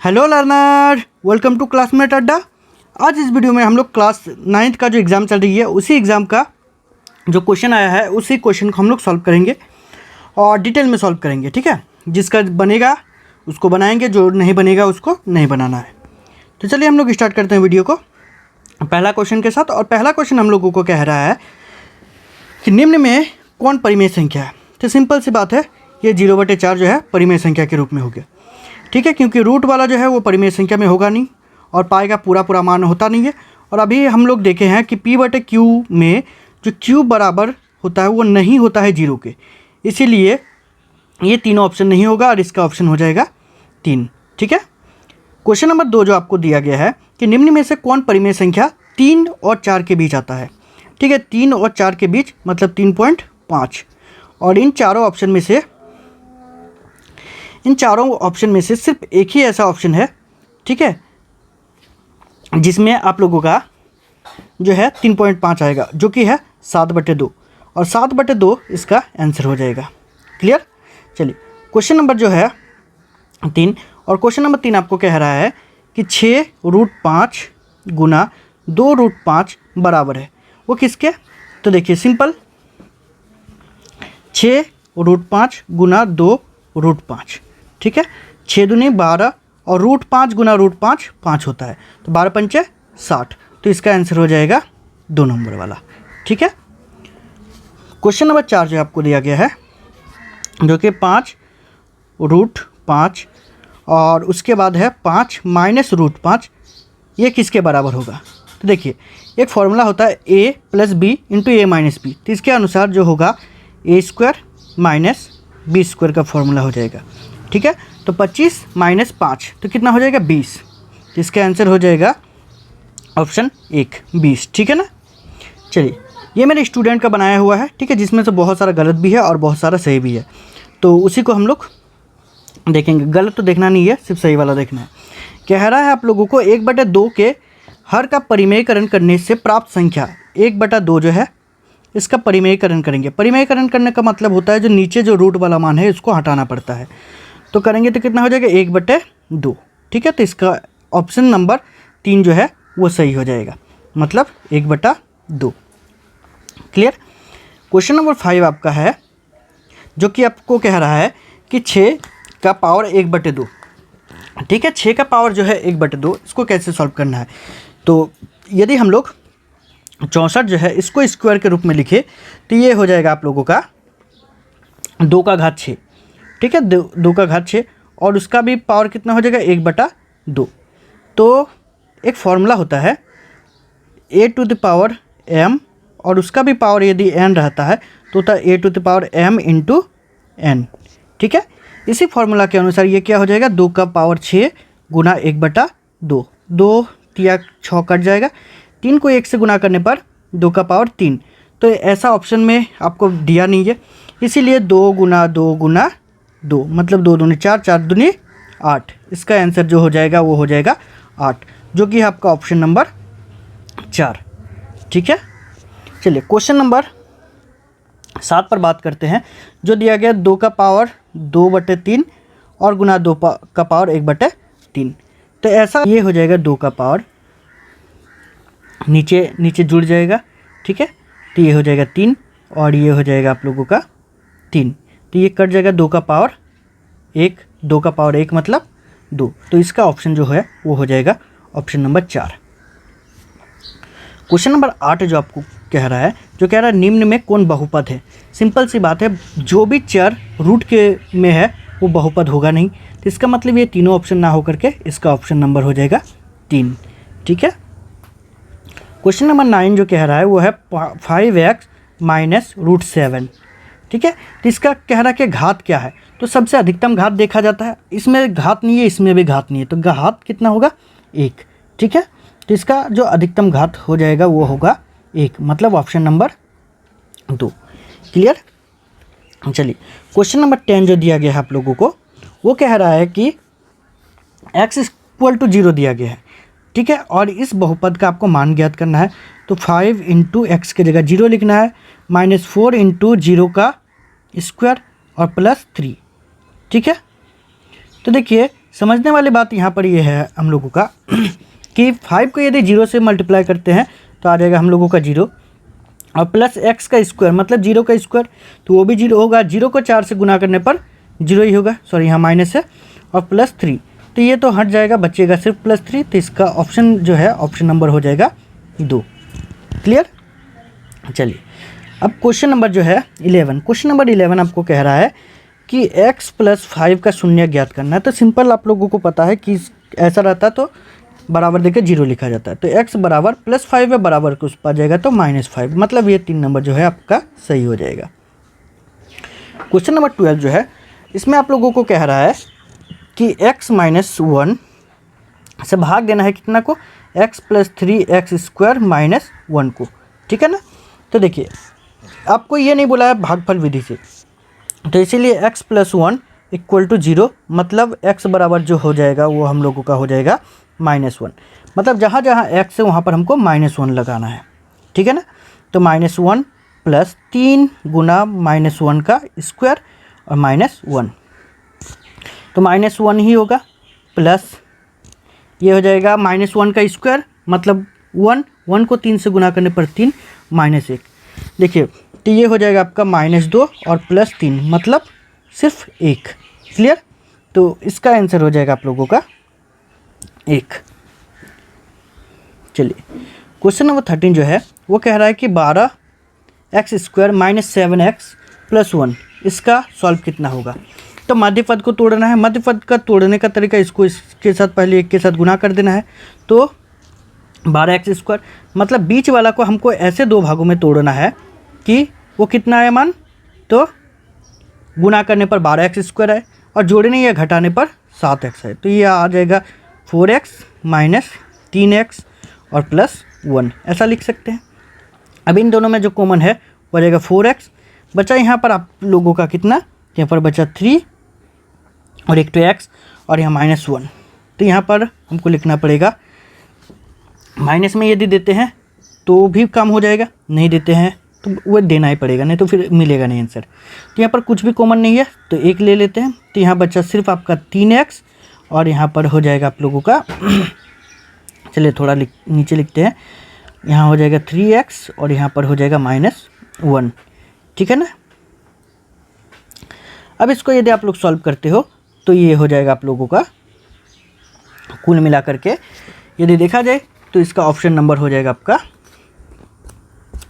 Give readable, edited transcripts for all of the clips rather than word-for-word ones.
Hello learner, welcome to classmate Adda. आज इस video में हम लोग क्लास 9th का जो एग्ज़ाम चल रही है उसी एग्ज़ाम का जो क्वेश्चन आया है उसी क्वेश्चन को हम लोग सॉल्व करेंगे और डिटेल में सॉल्व करेंगे। ठीक है, जिसका बनेगा उसको बनाएंगे, जो नहीं बनेगा उसको नहीं बनाना है। तो चलिए हम लोग स्टार्ट करते हैं वीडियो को पहला क्वेश्चन के साथ। और पहला क्वेश्चन हम लोगों को कह रहा है कि निम्न में कौन परिमेय संख्या है। तो सिंपल सी बात है, ये 0/4 जो है परिमेय संख्या के रूप में हो गया। ठीक है, क्योंकि रूट वाला जो है वो परिमेय संख्या में होगा नहीं और पाई का पूरा मान होता नहीं है। और अभी हम लोग देखे हैं कि P/Q में जो Q बराबर होता है वो नहीं होता है 0 के, इसीलिए ये तीनों ऑप्शन नहीं होगा और इसका ऑप्शन हो जाएगा 3। ठीक है, क्वेश्चन नंबर 2 जो आपको दिया गया है कि निम्न में से कौन परिमेय संख्या 3 और 4 के बीच आता है। ठीक है, 3 और 4 के बीच मतलब 3.5। और इन चारों ऑप्शन में से सिर्फ एक ही ऐसा ऑप्शन है, ठीक है, जिसमें आप लोगों का जो है 3.5 आएगा, जो कि है 7/2। और 7/2 इसका आंसर हो जाएगा। क्लियर। चलिए क्वेश्चन नंबर जो है 3, और क्वेश्चन नंबर 3 आपको कह रहा है कि 6√5 गुना 2√5 बराबर है वो किसके। तो देखिए सिंपल, 6√5 गुना 2√5। ठीक है, 6 दूनी 12 और √5 गुना √5 5 होता है, तो 12×5 = 60। तो इसका आंसर हो जाएगा 2 नंबर वाला। ठीक है, क्वेश्चन नंबर 4 जो आपको दिया गया है जो कि 5√5 और उसके बाद है 5 - √5, ये किसके बराबर होगा। तो देखिए एक फॉर्मूला होता है a + b × a - b। तो इसके अनुसार जो होगा a² - b² का फॉर्मूला हो जाएगा। ठीक है, तो 25 - 5 तो कितना हो जाएगा 20। तो इसका आंसर हो जाएगा ऑप्शन 1 20। ठीक है ना। चलिए ये मेरे स्टूडेंट का बनाया हुआ है, ठीक है, जिसमें से बहुत सारा गलत भी है और बहुत सारा सही भी है, तो उसी को हम लोग देखेंगे। गलत तो देखना नहीं है, सिर्फ सही वाला देखना है। कह रहा है आप लोगों को 1/2 के हर का परिमेयकरण करने से प्राप्त संख्या 1/2 जो है इसका परिमेयकरण करेंगे। परिमेयकरण करने का मतलब होता है जो नीचे जो रूट वाला मान है इसको हटाना पड़ता है। तो करेंगे तो कितना हो जाएगा 1/2। ठीक है, तो इसका ऑप्शन नंबर 3 जो है वो सही हो जाएगा, मतलब 1/2। क्लियर। क्वेश्चन नंबर 5 आपका है जो कि आपको कह रहा है कि 6 का पावर 1/2। ठीक है, 6 का पावर जो है 1/2, इसको कैसे सॉल्व करना है। तो यदि हम लोग 64 जो है इसको स्क्वायर के रूप में लिखे तो ये हो जाएगा आप लोगों का 2⁻6। ठीक है, 2⁻6 और उसका भी पावर कितना हो जाएगा 1/2। तो एक फॉर्मूला होता है a⁻m और उसका भी पावर यदि n रहता है तो होता है a⁻m × n। ठीक है, इसी फॉर्मूला के अनुसार ये क्या हो जाएगा 2⁻6 गुना 1/2। 2 × 6 कट जाएगा, 3 को 1 से गुना करने पर 2⁻3। तो ऐसा ऑप्शन में आपको दिया नहीं है, इसीलिए 2 गुना 2 गुना 2 मतलब 2 दूनी 4, 4 दूनी 8। इसका आंसर जो हो जाएगा वो हो जाएगा 8, जो कि है आपका ऑप्शन नंबर 4। ठीक है, चलिए क्वेश्चन नंबर 7 पर बात करते हैं, जो दिया गया 2 का पावर 2/3 और गुना 2 का पावर 1/3। तो ऐसा ये हो जाएगा 2 का पावर नीचे जुड़ जाएगा। ठीक है, तो ये हो जाएगा 3 और ये हो जाएगा आप लोगों का 3, तो ये कट जाएगा 2 का पावर 1, 2 का पावर 1 मतलब 2। तो इसका ऑप्शन जो है वो हो जाएगा ऑप्शन नंबर 4। क्वेश्चन नंबर 8 जो आपको कह रहा है, जो कह रहा है निम्न में कौन बहुपद है। सिंपल सी बात है, जो भी चर रूट के में है वो बहुपद होगा नहीं, तो इसका मतलब ये तीनों ऑप्शन ना होकर के इसका ऑप्शन नंबर हो जाएगा 3। ठीक है, क्वेश्चन नंबर 9 जो कह रहा है वो है 5x - √7। ठीक है, तो इसका कह रहा है कि घात क्या है। तो सबसे अधिकतम घात देखा जाता है, इसमें घात नहीं है, इसमें भी घात नहीं है, तो घात कितना होगा 1। ठीक है, तो इसका जो अधिकतम घात हो जाएगा वो होगा 1, मतलब ऑप्शन नंबर 2। क्लियर। चलिए क्वेश्चन नंबर 10 जो दिया गया है आप लोगों को वो कह रहा है कि x = 0 दिया गया है। ठीक है, और इस बहुपद का आपको मान ज्ञात करना है। तो 5 × x की जगह 0 लिखना है, -4 × 0 का स्क्वायर और +3। ठीक है, तो देखिए समझने वाली बात यहाँ पर ये है हम लोगों का कि 5 को यदि 0 से मल्टीप्लाई करते हैं तो आ जाएगा हम लोगों का 0, और प्लस x का स्क्वायर मतलब 0 का स्क्वायर तो वो भी 0 होगा। 0 को 4 से गुना करने पर 0 ही होगा, सॉरी यहाँ माइनस है, और प्लस 3 तो ये तो हट जाएगा, बचेगा सिर्फ +3। तो इसका ऑप्शन जो है ऑप्शन नंबर हो जाएगा 2। क्लियर। चलिए अब क्वेश्चन नंबर जो है 11, क्वेश्चन नंबर 11 आपको कह रहा है कि x + 5 का शून्य ज्ञात करना है। तो सिंपल आप लोगों को पता है कि ऐसा रहता तो बराबर देके 0 लिखा जाता है। तो x बराबर +5 है, बराबर को उस पर आ जाएगा तो -5, मतलब ये 3 नंबर जो है आपका सही हो जाएगा। क्वेश्चन नंबर 12 जो है इसमें आप लोगों को कह रहा है कि x - 1 से भाग देना है कितना को, x + 3x² - 1 को, ठीक है ना। तो देखिए आपको ये नहीं बोला है भागफल विधि से, तो इसीलिए x + 1 = 0, मतलब x बराबर जो हो जाएगा वो हम लोगों का हो जाएगा -1, मतलब जहाँ जहाँ x है वहाँ पर हमको -1 लगाना है, ठीक है ना। तो -1 + 3 गुना -1 का स्क्वायर और -1, तो -1 ही होगा, प्लस ये हो जाएगा -1 का स्क्वायर मतलब 1 को 3 से गुना करने पर 3 -1, देखिए तो ये हो जाएगा आपका -2 और +3 मतलब सिर्फ 1। क्लियर। तो इसका आंसर हो जाएगा आप लोगों का 1। चलिए क्वेश्चन नंबर 13 जो है वो कह रहा है कि 12x² - 7x + 1 इसका सॉल्व कितना होगा। तो मध्य पद को तोड़ना है, मध्य पद का तोड़ने का तरीका इसको इसके साथ पहले 1 के साथ गुना कर देना है, तो 12x² मतलब बीच वाला को हमको ऐसे 2 भागों में तोड़ना है कि वो कितना है मान, तो गुना करने पर 12x² है और जोड़ने या घटाने पर 7x है, तो ये आ जाएगा 4x - 3x और +1, ऐसा लिख सकते हैं। अब इन दोनों में जो कॉमन है वो जाएगा 4x, बचा यहाँ पर आप लोगों का कितना, यहाँ पर बचा 3 और एक तो x और यहाँ -1, तो यहाँ पर हमको लिखना पड़ेगा माइनस में यदि देते हैं तो भी काम हो जाएगा, नहीं देते हैं तो वो देना ही पड़ेगा, नहीं तो फिर मिलेगा नहीं आंसर। तो यहाँ पर कुछ भी कॉमन नहीं है तो 1 ले लेते हैं, तो यहाँ बचा सिर्फ आपका 3x और यहाँ पर हो जाएगा आप लोगों का चलिए थोड़ा नीचे लिखते हैं, यहाँ हो जाएगा 3x और यहाँ पर हो जाएगा -1, ठीक है ना। अब इसको यदि आप लोग सॉल्व करते हो तो ये हो जाएगा आप लोगों का कुल मिला करके यदि देखा जाए तो इसका ऑप्शन नंबर हो जाएगा आपका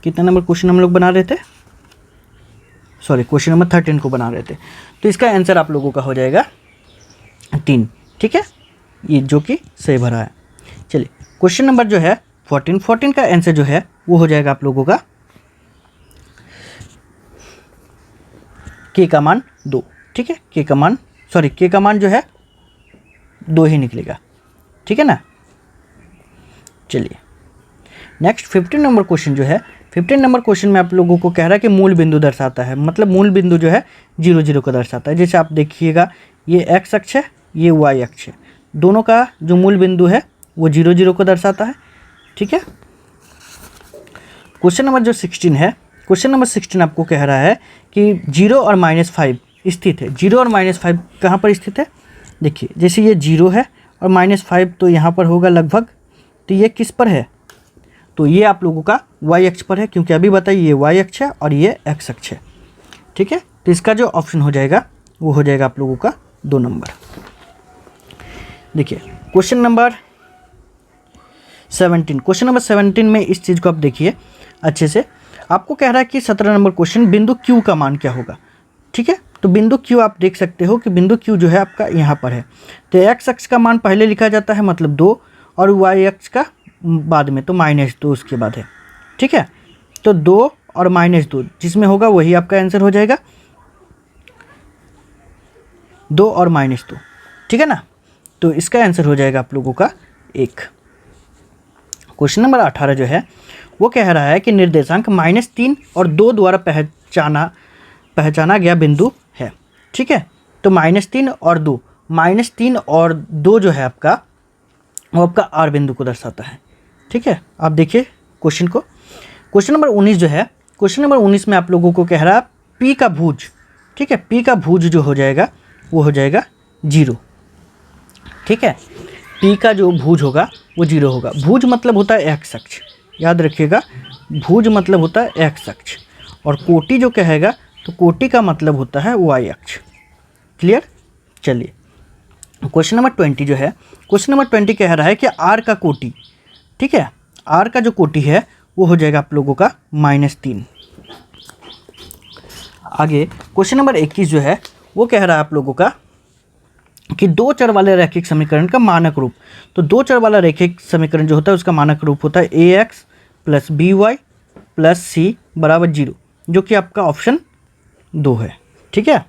कितना नंबर क्वेश्चन हम लोग बना रहे थे, सॉरी क्वेश्चन नंबर 13 को बना रहे थे, तो इसका आंसर आप लोगों का हो जाएगा 3, ठीक है, ये जो कि सही भरा है। चलिए क्वेश्चन नंबर जो है 14 का आंसर जो है वो हो जाएगा आप लोगों का k का मान 2, ठीक है, k का मान जो है 2 ही निकलेगा, ठीक है ना। चलिए नेक्स्ट 15 नंबर क्वेश्चन जो है, 15 नंबर क्वेश्चन में आप लोगों को कह रहा है कि मूल बिंदु दर्शाता है, मतलब मूल बिंदु जो है 0 0 को दर्शाता है। जैसे आप देखिएगा ये x अक्ष है, ये y अक्ष है, दोनों का जो मूल बिंदु है वो 0 0 को दर्शाता है, ठीक है। क्वेश्चन नंबर जो 16 है, क्वेश्चन नंबर 16 आपको कह रहा है कि 0 और -5 स्थित है। 0 और -5 कहाँ पर स्थित है, देखिए जैसे ये 0 है और -5 तो यहाँ पर होगा लगभग, तो ये किस पर है, तो ये आप लोगों का y अक्ष पर है, क्योंकि अभी बताइए ये y अक्ष है और ये x अक्ष है, ठीक है। तो इसका जो ऑप्शन हो जाएगा वो हो जाएगा आप लोगों का 2 नंबर। देखिए क्वेश्चन नंबर 17, क्वेश्चन नंबर 17 में इस चीज़ को आप देखिए अच्छे से, आपको कह रहा है कि 17 नंबर क्वेश्चन बिंदु Q का मान क्या होगा, ठीक है। तो बिंदु Q आप देख सकते हो कि बिंदु Q जो है आपका यहाँ पर है, तो x अक्ष का मान पहले लिखा जाता है मतलब 2 और y अक्ष का बाद में, तो -2 उसके बाद है, ठीक है। तो 2 और -2 जिसमें होगा वही आपका आंसर हो जाएगा, 2 और -2, ठीक है ना। तो इसका आंसर हो जाएगा आप लोगों का 1। क्वेश्चन नंबर 18 जो है वो कह रहा है कि निर्देशांक -3 और 2 द्वारा पहचाना गया बिंदु है, ठीक है। तो -3 और 2, -3 और 2 जो है आपका वो आपका R बिंदु को दर्शाता है, ठीक है। आप देखिए क्वेश्चन को, क्वेश्चन नंबर 19 जो है, क्वेश्चन नंबर 19 में आप लोगों को कह रहा है P का भुज, ठीक है, P का भुज जो हो जाएगा वो हो जाएगा 0, ठीक है। पी का जो भुज होगा वो 0 होगा। भुज मतलब होता है एक्स अक्ष, याद रखिएगा, भुज मतलब होता है एक्स अक्ष, और कोटि जो कहेगा तो कोटि का मतलब होता है वाई अक्ष। क्लियर। चलिए क्वेश्चन नंबर 20 जो है, क्वेश्चन नंबर 20 कह रहा है कि आर का कोटि, ठीक है, आर का जो कोटि है वो हो जाएगा आप लोगों का -3। आगे क्वेश्चन नंबर 21 जो है वो कह रहा है आप लोगों का कि दो चर वाले रैखिक समीकरण का मानक रूप। तो दो चर वाला रैखिक समीकरण जो होता है उसका मानक रूप होता है ax + by + c = 0, जो कि आपका ऑप्शन 2 है। ठीक है।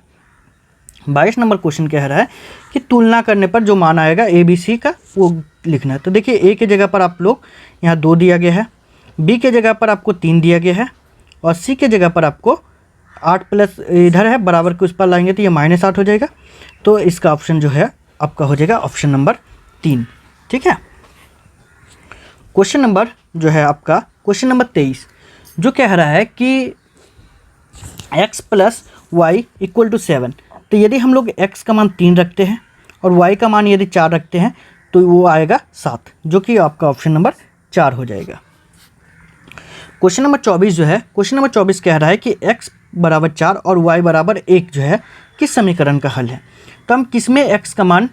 22 नंबर क्वेश्चन कह रहा है कि तुलना करने पर जो मान आएगा ए बी सी का वो लिखना है। तो देखिए ए के जगह पर आप लोग यहाँ 2 दिया गया है, बी के जगह पर आपको 3 दिया गया है, और सी के जगह पर आपको 8 प्लस इधर है बराबर के उस पर लाएंगे तो ये -8 हो जाएगा। तो इसका ऑप्शन जो है आपका हो जाएगा ऑप्शन नंबर 3। ठीक है। क्वेश्चन नंबर जो है आपका क्वेश्चन नंबर 23 जो कह रहा है कि x + y = 7। तो यदि हम लोग x का मान 3 रखते हैं और y का मान यदि 4 रखते हैं तो वो आएगा 7, जो कि आपका ऑप्शन नंबर 4 हो जाएगा। क्वेश्चन नंबर 24 जो है, क्वेश्चन नंबर 24 कह रहा है कि x = 4 और y = 1 जो है किस समीकरण का हल है। तो हम किस में x का मान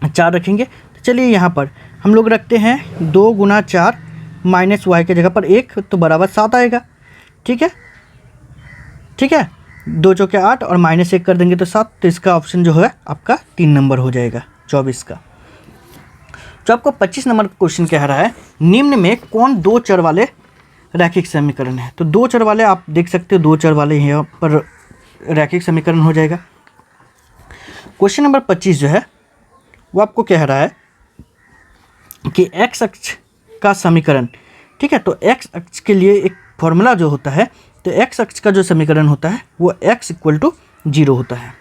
4 रखेंगे। तो चलिए यहाँ पर हम लोग रखते हैं 2 × 4 - y के जगह पर 1 तो बराबर 7 आएगा। ठीक है, ठीक है, 2 चौके 8 और -1 कर देंगे तो 7। तो इसका ऑप्शन जो है आपका 3 नंबर हो जाएगा 24 का। जो आपको 25 नंबर क्वेश्चन कह रहा है निम्न में कौन दो चर वाले रैखिक समीकरण है। तो दो चर वाले आप देख सकते हो, दो चर वाले यहाँ पर रैखिक समीकरण हो जाएगा। क्वेश्चन नंबर 25 जो है वो आपको कह रहा है कि x अक्ष का समीकरण, ठीक है। तो x अक्ष के लिए एक फॉर्मूला जो होता है, तो x अक्ष का जो समीकरण होता है वो x = 0 होता है।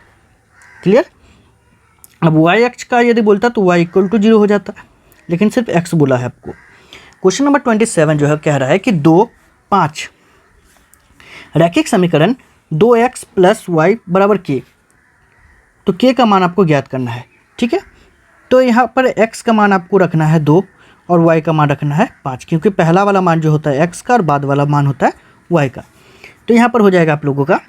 क्लियर। अब y अक्ष का यदि बोलता तो y = 0 हो जाता, लेकिन सिर्फ x बोला है आपको। क्वेश्चन नंबर 27 जो है कह रहा है कि 2, 5 रैखिक समीकरण 2x + y = k। तो k का मान आपको ज्ञात करना है। ठीक है। तो यहाँ पर x का मान आपको रखना है 2 और y का मान रखना है 5, क्योंकि पहला वाला मान जो होता है x का और बाद वाला मान होता है y का। तो यहाँ पर हो जाएगा आप लोगों का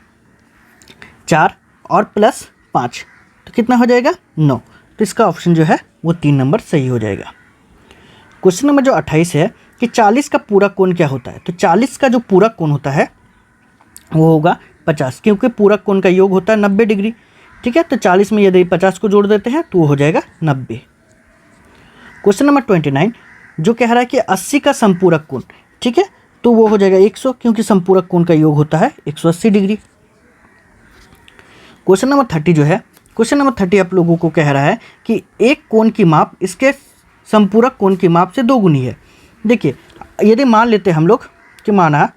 4 और +5, तो कितना हो जाएगा 9। तो इसका ऑप्शन जो है वो 3 नंबर सही हो जाएगा। क्वेश्चन नंबर जो 28 है कि 40 का पूरक कोण क्या होता है। तो 40 का जो पूरक कोण होता है वो होगा 50, क्योंकि पूरक कोण का योग होता है 90 डिग्री। ठीक है। तो 40 में यदि 50 को जोड़ देते हैं तो वो हो जाएगा 90। क्वेश्चन नंबर 29 जो कह रहा है कि 80 का संपूरक कोण, ठीक है, तो वो हो जाएगा 100, क्योंकि संपूरक कोण का योग होता है 180 डिग्री। क्वेश्चन नंबर 30 जो है, क्वेश्चन नंबर 30 आप लोगों को कह रहा है कि एक कोण की माप इसके संपूरक कोण की माप से 2 गुनी है। देखिए यदि मान लेते हैं हम लोग कि माना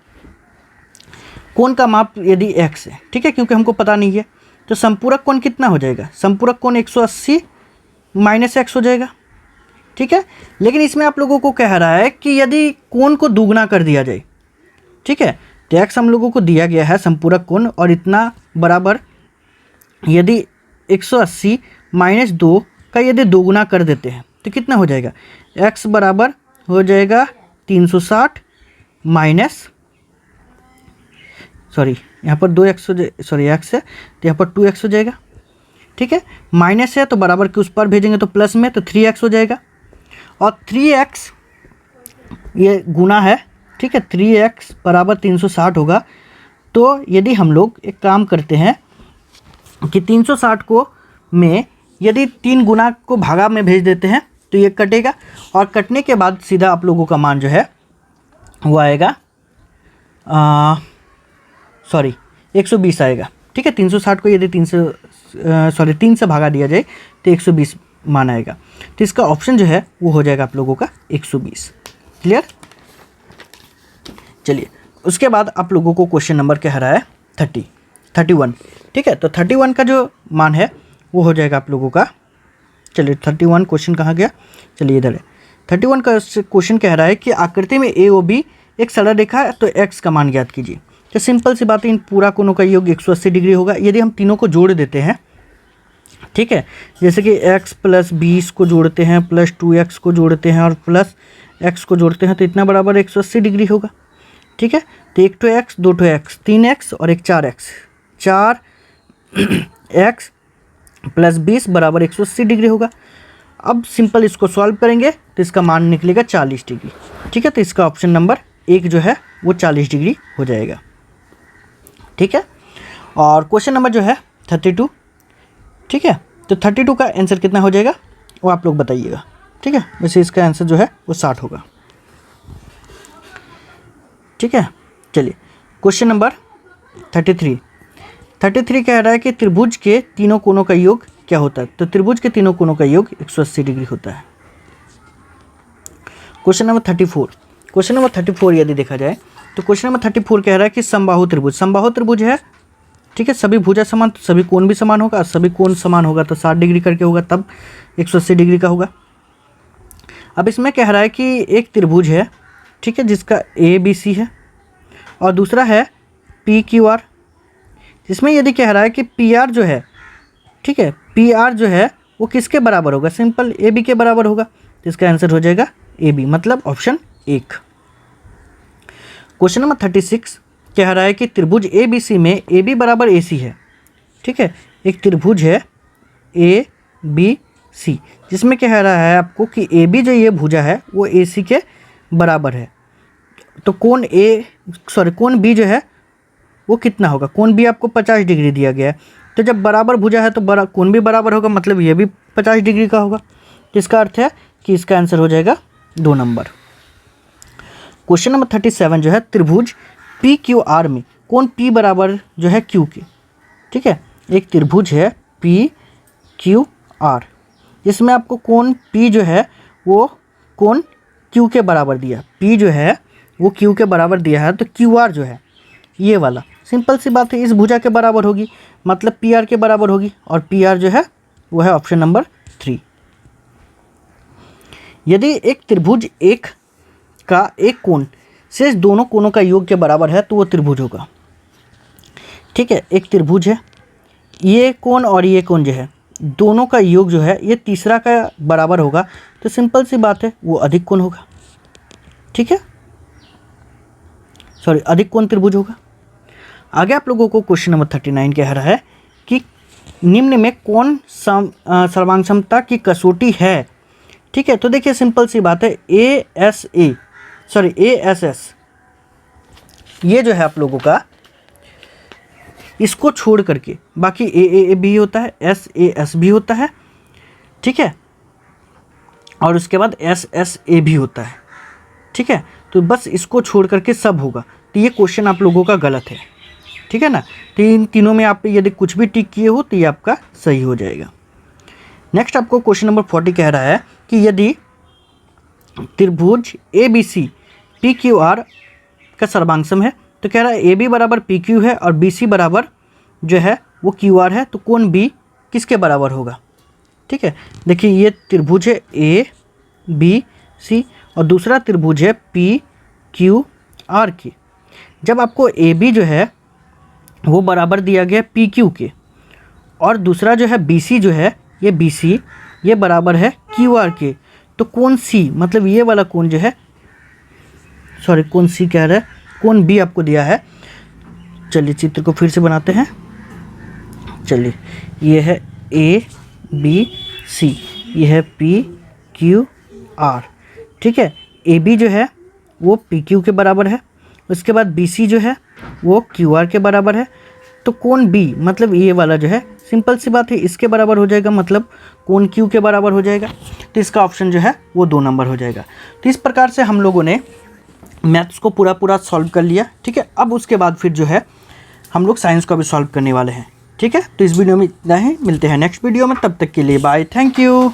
कोण का माप यदि x है, ठीक है, क्योंकि हमको पता नहीं है, तो संपूरक कोण कितना हो जाएगा, संपूरक कोण 180 - x हो जाएगा। ठीक है। लेकिन इसमें आप लोगों को कह रहा है कि यदि कोण को दुगना कर दिया जाए, ठीक है, तो x हम लोगों को दिया गया है संपूरक कोण और इतना बराबर यदि 180 - 2 का यदि दोगुना कर देते हैं तो कितना हो जाएगा, x बराबर हो जाएगा 360 माइनस, सॉरी यहाँ पर 2x सॉरी x है तो यहाँ पर 2x हो जाएगा। ठीक है। माइनस है तो बराबर के उस पर भेजेंगे तो प्लस में, तो 3x हो जाएगा, और 3x ये गुना है। ठीक है। 3x बराबर 360 होगा। तो यदि हम लोग एक काम करते हैं कि 360 को में यदि 3 गुना को भागा में भेज देते हैं तो ये कटेगा, और कटने के बाद सीधा आप लोगों का मान जो है वो आएगा 120 आएगा। ठीक है। 360 को यदि 3 से भागा दिया जाए तो 120 मान आएगा। तो इसका ऑप्शन जो है वो हो जाएगा आप लोगों का 120। क्लियर। चलिए उसके बाद आप लोगों को क्वेश्चन नंबर कह रहा है 31। ठीक है। तो 31 का जो मान है वो हो जाएगा आप लोगों का, चलिए 31 क्वेश्चन कहाँ गया, चलिए इधर है। 31 का क्वेश्चन कह रहा है कि आकृति में ए ओ बी एक सरल रेखा है, तो x का मान ज्ञात कीजिए। तो सिंपल सी बात है, इन पूरा कोणों का योग 180 डिग्री होगा। यदि हम तीनों को जोड़ देते हैं ठीक है, जैसे कि x प्लस 20 को जोड़ते हैं, प्लस 2x को जोड़ते हैं और प्लस x को जोड़ते हैं, तो इतना बराबर 180 डिग्री होगा। ठीक है, तो एक तो x, दो तो x, 3x और एक 4x, 4x प्लस 20 बराबर 180 डिग्री होगा। अब सिंपल इसको सॉल्व करेंगे तो इसका मान निकलेगा 40 डिग्री। ठीक है, तो इसका ऑप्शन नंबर 1 जो है वो 40 डिग्री हो जाएगा। ठीक है, और क्वेश्चन नंबर जो है 32। ठीक है, तो 32 का आंसर कितना हो जाएगा वो आप लोग बताइएगा। ठीक है, वैसे इसका आंसर जो है वो 60 होगा। ठीक है, चलिए क्वेश्चन नंबर 33 कह रहा है कि त्रिभुज के तीनों कोनों का योग क्या होता है। तो त्रिभुज के तीनों कोनों का योग 180 डिग्री होता है। क्वेश्चन नंबर 34 यदि देखा जाए तो क्वेश्चन नंबर 34 कह रहा है कि समबाहु त्रिभुज है। ठीक है, सभी भुजा समान तो सभी कोण भी समान होगा, सभी कोण समान होगा तो 60 डिग्री करके होगा, तब 180 डिग्री का होगा। अब इसमें कह रहा है कि एक त्रिभुज है, ठीक है, जिसका ABC है और दूसरा है PQR, जिसमें यदि कह रहा है कि PR जो है, ठीक है, PR जो है वो किसके बराबर होगा, सिंपल AB के बराबर होगा, तो इसका आंसर हो जाएगा AB, मतलब ऑप्शन 1। क्वेश्चन नंबर 36 कह रहा है कि त्रिभुज ABC में AB बराबर AC है। ठीक है, एक त्रिभुज है ABC, जिसमें कह रहा है आपको कि AB जो ये भुजा है वो AC के बराबर है, तो कोण B जो है वो कितना होगा। कोण B आपको 50 डिग्री दिया गया है, तो जब बराबर भुजा है तो कोण भी बराबर होगा, मतलब ये भी 50 डिग्री का होगा। तो इसका अर्थ है कि इसका आंसर हो जाएगा 2 नंबर। क्वेश्चन नंबर 37 जो है त्रिभुज PQR में कोण P बराबर जो है Q के। ठीक है, एक त्रिभुज है PQR, जिसमें आपको कोण P जो है वो कोण Q के बराबर दिया, P जो है वो Q के बराबर दिया है, तो QR जो है ये वाला, सिंपल सी बात है, इस भुजा के बराबर होगी, मतलब PR के बराबर होगी, और PR जो है वो है ऑप्शन नंबर 3। यदि एक त्रिभुज एक का एक कोण शेष दोनों कोणों का योग के बराबर है तो वो त्रिभुज होगा। ठीक है, एक त्रिभुज है, ये कोण और ये कोण जो है दोनों का योग जो है ये तीसरा का बराबर होगा, तो सिंपल सी बात है वो अधिक कोण होगा। ठीक है, अधिक कोण त्रिभुज होगा। आगे आप लोगों को क्वेश्चन नंबर 39 कह रहा है कि निम्न में कौन सर्वांगक्षमता की कसौटी है। ठीक है, तो देखिए सिंपल सी बात है, ASS ये जो है आप लोगों का, इसको छोड़ करके बाकी AA भी होता है, SAS भी होता है। ठीक है, और उसके बाद SSA भी होता है। ठीक है, तो बस इसको छोड़ करके सब होगा, तो ये क्वेश्चन आप लोगों का गलत है। ठीक है ना, तो इन तीनों में आप यदि कुछ भी टिक किए हो तो ये आपका सही हो जाएगा। नेक्स्ट आपको क्वेश्चन नंबर 40 कह रहा है कि यदि त्रिभुज ABC PQR का सर्वांगसम है, तो कह रहा है AB बराबर PQ है और BC बराबर जो है वो QR है, तो कोण B किसके बराबर होगा। ठीक है, देखिए ये त्रिभुज है ABC और दूसरा त्रिभुज है PQR की। जब आपको AB जो है वो बराबर दिया गया PQ के, और दूसरा जो है BC जो है ये BC ये बराबर है QR के, तो कोण C, मतलब ये वाला कोण जो है, कोण C कह रहा है, कोण B आपको दिया है। चलिए चित्र को फिर से बनाते हैं। चलिए ये है ABC, ये है PQR। ठीक है, AB जो है वो PQ के बराबर है, उसके बाद BC जो है वो QR के बराबर है, तो कोण B मतलब ये वाला जो है, सिंपल सी बात है इसके बराबर हो जाएगा, मतलब कोण Q के बराबर हो जाएगा, तो इसका ऑप्शन जो है वो 2 नंबर हो जाएगा। तो इस प्रकार से हम लोगों ने मैथ्स को पूरा सॉल्व कर लिया। ठीक है, अब उसके बाद फिर जो है हम लोग साइंस को भी सॉल्व करने वाले हैं। ठीक है, तो इस वीडियो में इतना ही, मिलते हैं नेक्स्ट वीडियो में, तब तक के लिए बाय, थैंक यू।